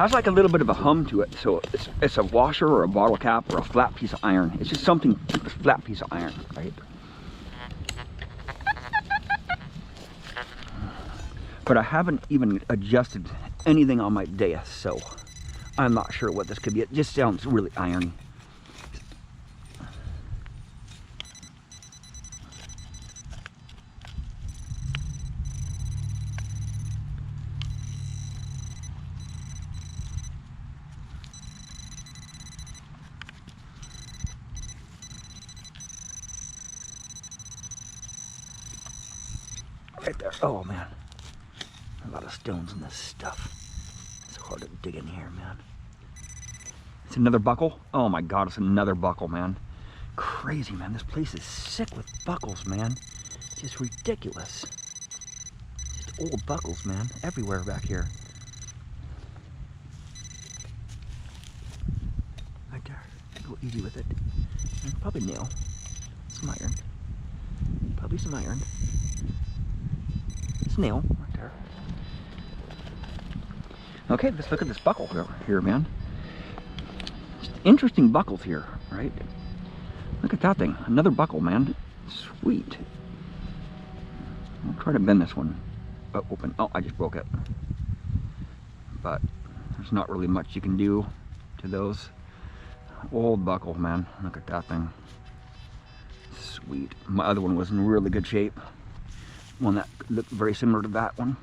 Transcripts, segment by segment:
has like a little bit of a hum to it. So it's a washer or a bottle cap or a flat piece of iron. It's just something, a flat piece of iron, right? But I haven't even adjusted anything on my Deus, so I'm not sure what this could be. It just sounds really irony. Right there. Oh man, a lot of stones in this stuff. It's hard to dig in here, man. It's another buckle. Oh my god, it's another buckle, man. Crazy, man. This place is sick with buckles, man. Just ridiculous. Just old buckles, man, everywhere back here. Right there. Go easy with it. And probably nail. Some iron. Probably some iron. Nail right there. Okay, let's look at this buckle here, man. Just interesting buckles here, right? Look at that thing. Another buckle, man. Sweet. I'll try to bend this one open. Oh, I just broke it. But there's not really much you can do to those. Old buckle, man. Look at that thing. Sweet. My other one was in really good shape. One that looked very similar to that one.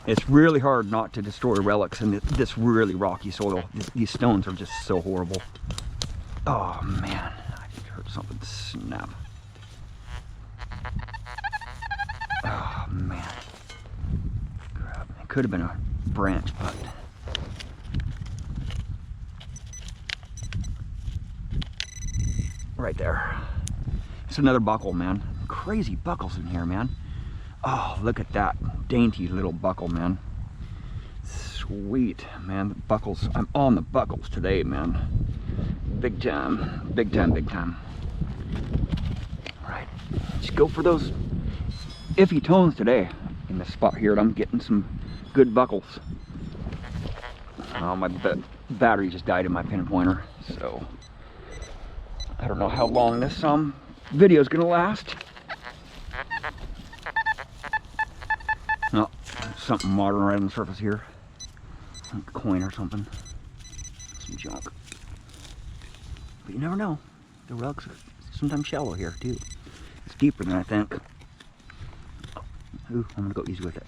It's really hard not to destroy relics in this really rocky soil. These stones are just so horrible. Oh man, I just heard something snap. Oh man. Could have been a branch, but right there. It's another buckle, man. Crazy buckles in here, man. Oh, look at that dainty little buckle, man. Sweet, man. The buckles. I'm on the buckles today, man. Big time, big time, big time. All right, just go for those iffy tones today in this spot here. And I'm getting some good buckles. Oh, my battery just died in my pinpointer, so I don't know how long this video is gonna last. Oh, something modern right on the surface here. A coin or something. Some junk. But you never know. The rugs are sometimes shallow here too. It's deeper than I think. Ooh, I'm gonna go easy with it.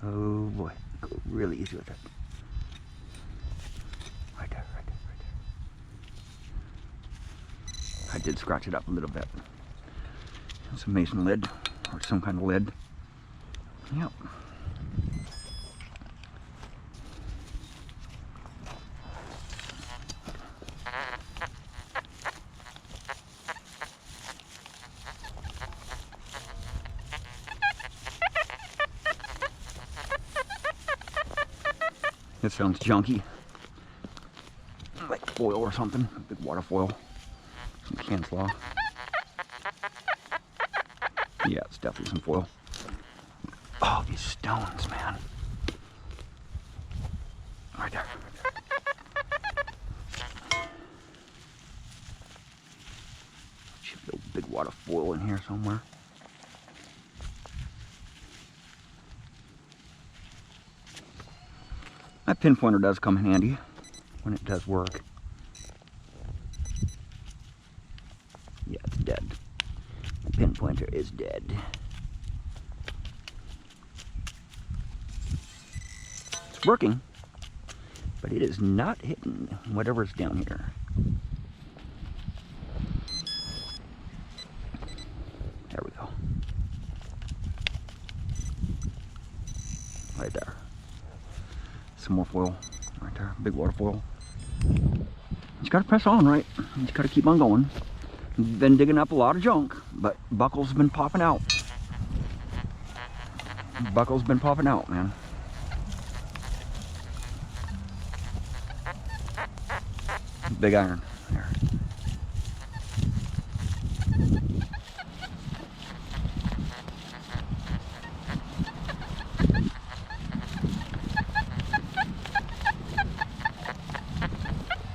Oh boy, go really easy with it. Right there, right there, right there. I did scratch it up a little bit. It's a mason lid, or some kind of lid. Yep. It sounds junky, like foil or something, big water foil, some can slaw. Yeah, it's definitely some foil. Oh, these stones, man. Right there. Should be a big wad of foil in here somewhere. That pinpointer does come in handy when it does work. Yeah, it's dead. The pinpointer is dead. It's working, but it is not hitting whatever's down here. There we go. Right there. Some more foil right there, big water foil. You just gotta press on, right? You just gotta keep on going. Been digging up a lot of junk, but buckles have been popping out. Buckles been popping out, man. Big iron. There.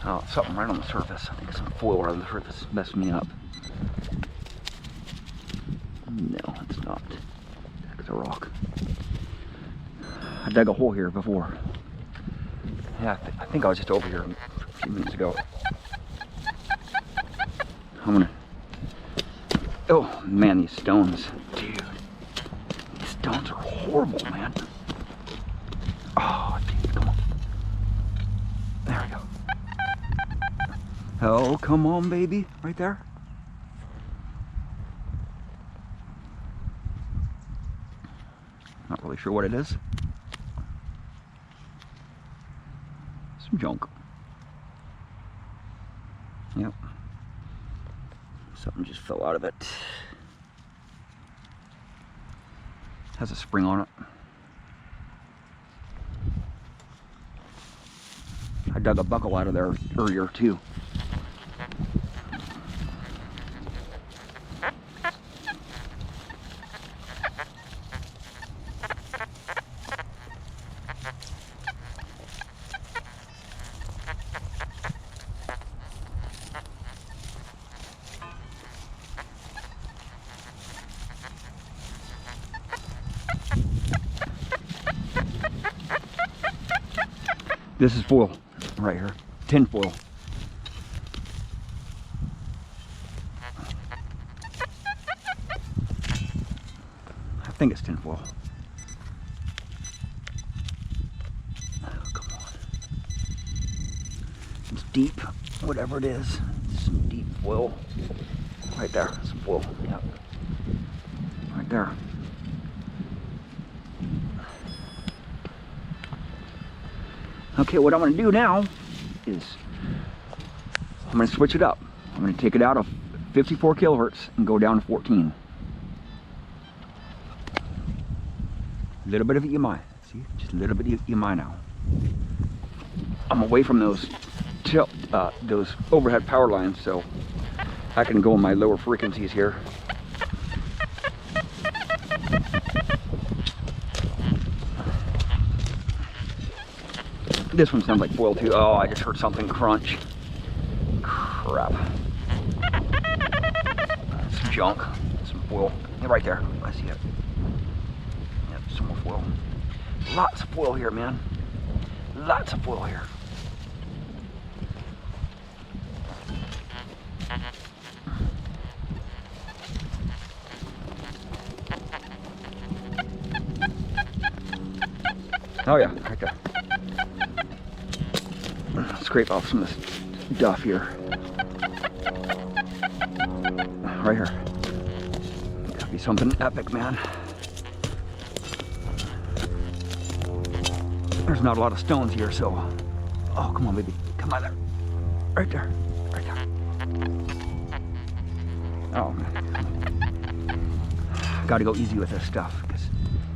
Oh, something right on the surface. I think some foil right on the surface messed me up. No, it's not. It's a rock. I dug a hole here before. Yeah, I think I was just over here a few minutes ago. I'm gonna... Oh, man, these stones. Dude. These stones are horrible, man. Oh, dude, come on. There we go. Oh, come on, baby. Right there. Not really sure what it is. Some junk. Yep. Something just fell out of it. Has a spring on it. I dug a buckle out of there earlier too. This is foil right here, tin foil. I think it's tin foil. Oh, come on. It's deep, whatever it is. Some deep foil. Right there, some foil, yep. Right there. Okay, what I'm going to do now is I'm going to switch it up. I'm going to take it out of 54 kilohertz and go down to 14. A little bit of EMI. See, just a little bit of EMI now. I'm away from those overhead power lines, so I can go in my lower frequencies here. This one sounds like foil too. Oh, I just heard something crunch. Crap. Some junk. Some foil. Yeah, right there. I see it. Yep, some more foil. Lots of foil here, man. Lots of foil here. Oh yeah, right there. Scrape off some of this duff here. Right here. Gotta be something epic, man. There's not a lot of stones here, so... Oh, come on, baby. Come on there. Right there. Right there. Oh, man. Gotta go easy with this stuff, because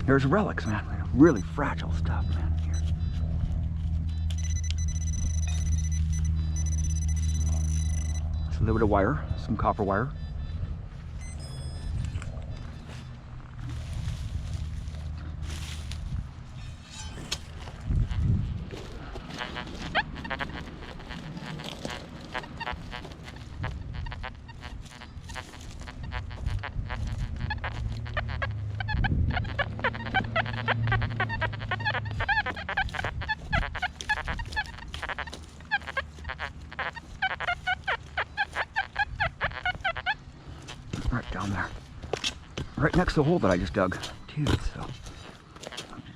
there's relics, man. Really fragile stuff, man. A little bit of wire, some copper wire. Right down there. Right next to the hole that I just dug. Dude, so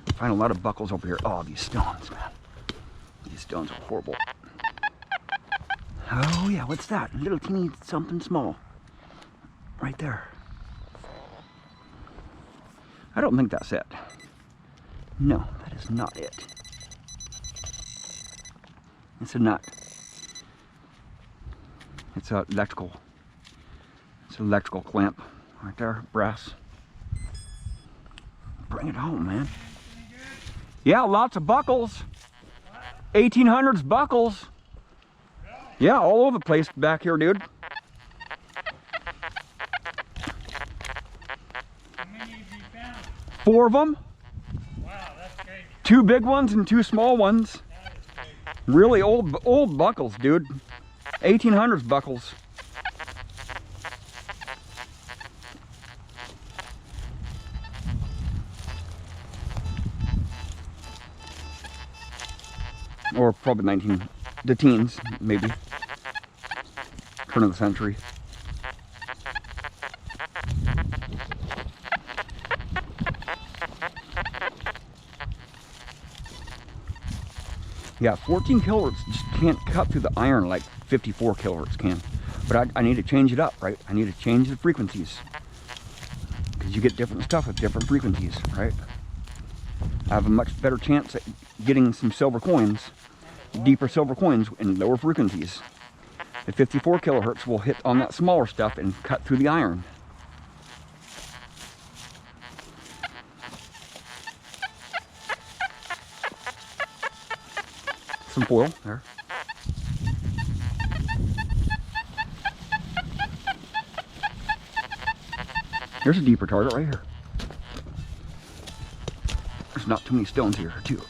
I find a lot of buckles over here. Oh, these stones, man. These stones are horrible. Oh yeah, what's that? A little teeny something small. Right there. I don't think that's it. No, that is not it. It's a nut. It's a electrical. It's an electrical clamp right there, brass. Bring it home, man. Yeah, lots of buckles. 1800s buckles. Yeah, all over the place back here, dude. How many have you found? 4 of them. Wow, that's crazy. 2 big ones and 2 small ones. That is crazy. Really old buckles, dude. 1800s buckles. Or probably the teens, maybe. Turn of the century. Yeah, 14 kilohertz just can't cut through the iron like 54 kilohertz can. But I need to change it up, right? I need to change the frequencies. Because you get different stuff with different frequencies, right? I have a much better chance at getting some silver coins, deeper silver coins in lower frequencies. The 54 kilohertz will hit on that smaller stuff and cut through the iron. Some foil there. Here's a deeper target right here. There's not too many stones here, too.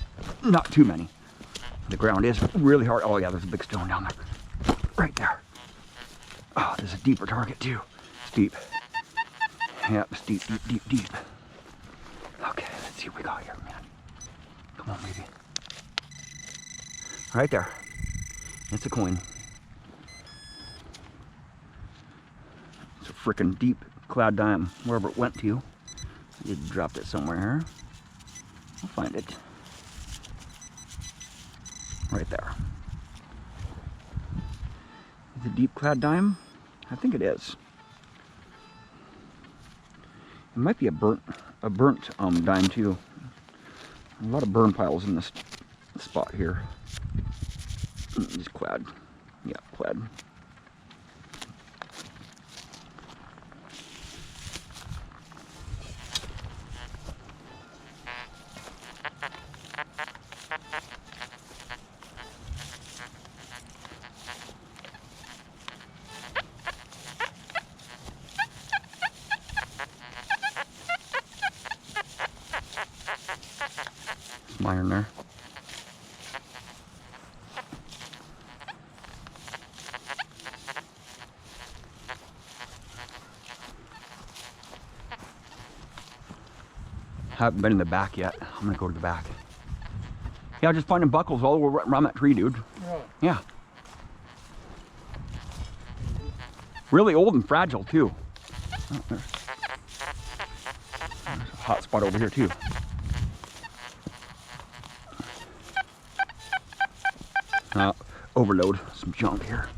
Not too many. The ground is really hard. Oh yeah, there's a big stone down there. Right there. Oh, there's a deeper target too. It's deep. Yep, it's deep, deep, deep, deep. Okay, let's see what we got here, man. Come on, baby. Right there. It's a coin. It's a freaking deep cloud dime, wherever it went to. I did drop it somewhere here. I'll find it. Right there. Is it a deep cloud dime? I think it is. It might be a burnt dime too. A lot of burn piles in this spot here. Just cloud. Yeah, cloud. Some iron there. Haven't been in the back yet. I'm gonna go to the back. Yeah, just finding buckles all over around that tree, dude. Really? Yeah. Really old and fragile too. Oh, there's a hot spot over here too. Overload some junk here.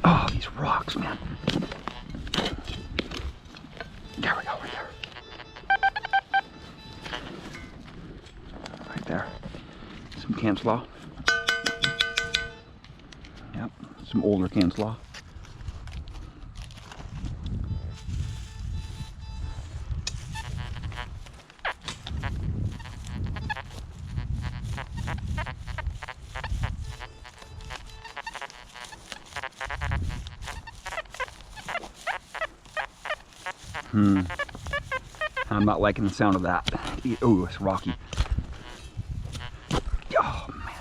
Oh, these rocks, man. There we go, right there. Right there. Some can slaw. Yep, some older can slaw. I'm not liking the sound of that. Oh, it's rocky. Oh, man.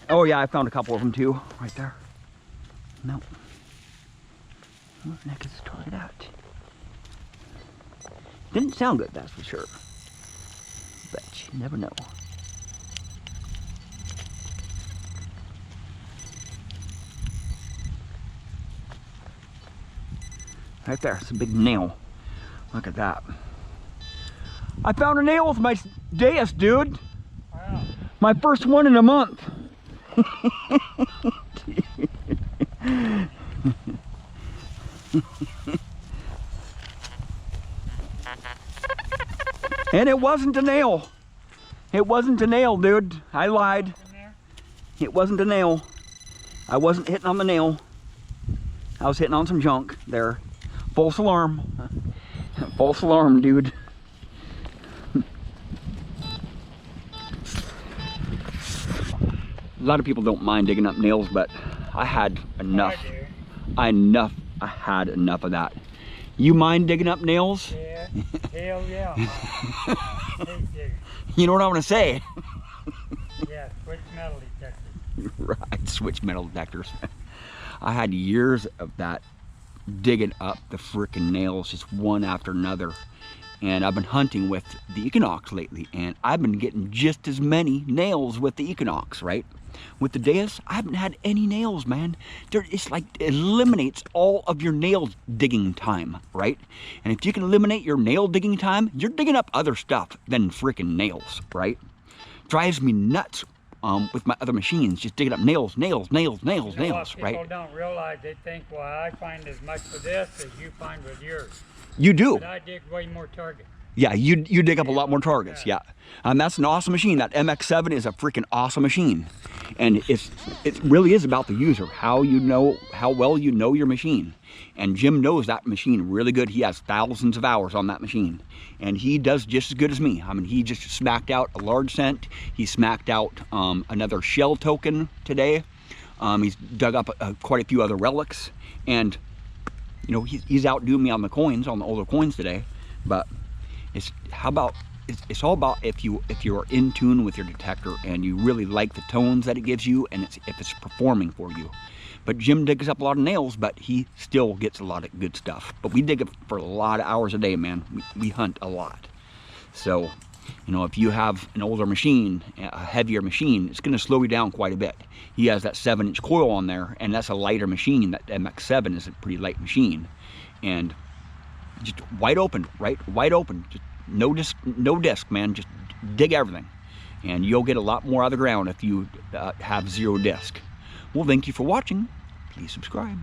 Oh, yeah, I found a couple of them too. Right there. Nope. Where the heck is the target at? Didn't sound good, that's for sure. But you never know. Right there, it's a big nail. Look at that. I found a nail with my Deus, dude. Wow. My first one in a month. And it wasn't a nail. It wasn't a nail, dude. I lied. It wasn't a nail. I wasn't hitting on the nail. I was hitting on some junk there. False alarm. False alarm, dude. A lot of people don't mind digging up nails, but I had enough. I I had enough of that. You mind digging up nails? do. Yeah. Hell yeah. Hate digging. You know what I want to say? Yeah, switch metal detectors. Right, switch metal detectors. I had years of that, digging up the frickin' nails just one after another. And I've been hunting with the Equinox lately, and I've been getting just as many nails with the Equinox, right? With the Deus, I haven't had any nails, man. It's like, it eliminates all of your nail digging time, right? And if you can eliminate your nail digging time, you're digging up other stuff than freaking nails, right? Drives me nuts with my other machines, just digging up nails, You know what nails, people right? don't realize, they think, well, I find as much with this as you find with yours. You do. But I dig way more targets. Yeah, you dig up a lot more targets, yeah. That's an awesome machine. That MX7 is a freaking awesome machine. And it really is about the user, how well you know your machine. And Jim knows that machine really good. He has thousands of hours on that machine. And he does just as good as me. I mean, he just smacked out a large cent. He smacked out another shell token today. He's dug up quite a few other relics. And, you know, he's outdoing me on the coins, on the older coins today. But it's all about if you're in tune with your detector and you really like the tones that it gives you, and if it's performing for you. But Jim digs up a lot of nails, but he still gets a lot of good stuff. But we dig up for a lot of hours a day, man. We hunt a lot. So, you know, if you have an older machine, a heavier machine, it's going to slow you down quite a bit. He has that 7-inch coil on there, and that's a lighter machine. That MX7 is a pretty light machine. And just wide open, right? Wide open. Just no disc, man. Just dig everything, and you'll get a lot more out of the ground if you have 0 disc. Well, thank you for watching. Please subscribe.